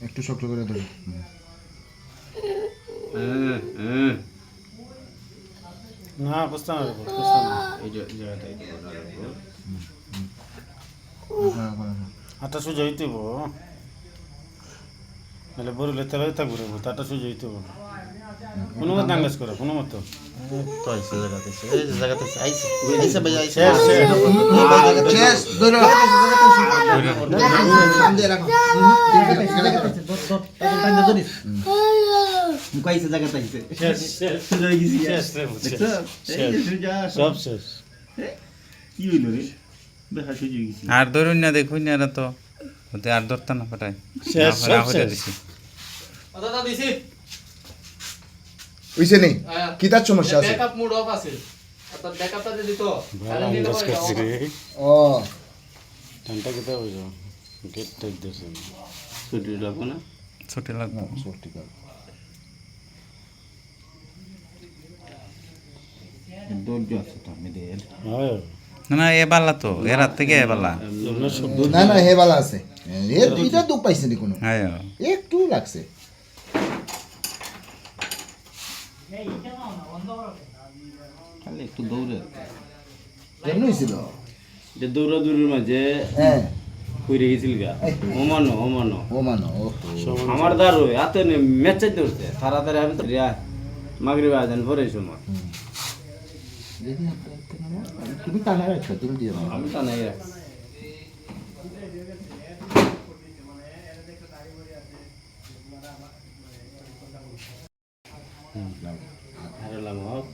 একটু শক্ত করে ধরো। না বুঝতাম না বুঝতাম না এই জায়গাটা এই হাতটা সুযোগ হইতে নাহলে বরুলে তেল হয়ে থাকবো রে তারটা সুযোগ হইতে কোনো মতো আঙ্গাজ করো কোনো মতো তো আইছে জায়গাতে এই জায়গাতে আইছে আইছে ভাই আইছে শেষ ধরো। মুকাইছে জায়গাতে আইছে শেষ শেষ সুজা গেছি শেষ রে শেষ সুজা সব শেষ কি হইল রে দেখা সুজা গেছি আর ধরুন না দেখুন না এরা তো ওতে আর ধরতে না পাঠায় শেষ সব শেষ দিছি দাদা দিছি হইছে নেই কি তার সমস্যা আছে? ব্যাকআপ মোড অফ আছে অর্থাৎ ব্যাকআপটা যদি তো ভালো আঙ্গাজ করছি রে ও ঠান্ডা কেটে হইছো গেট টাইট দিছে ছুটি লাগবো না ছুটি লাগবে সত্যি কথা। দৌড় আছে তো মেয়েদের হ্যাঁ না না এ বালা তো এরা থেকে এ বালা না না হে ভালো আছে, এ দুইটা দুঃখ পাইছে নি কোনো, হ্যাঁ একটু লাগছে। খালি একটু দৌড়ে কেমন হয়েছিল? যে দৌড়াদৌড়ির মাঝে হ্যাঁ কইরে গেছিল গা ওমানো ওমানো ও মানো ও আমার দারো এত ম্যাচে দৌড়ছে তাড়াতাড়ি আমি তো মাগরিব আজান পরে সময় তুমি টানা রাখছো, তুমি দিয়ে দাও। আমি তা নাই রাখছি হারালাম হোক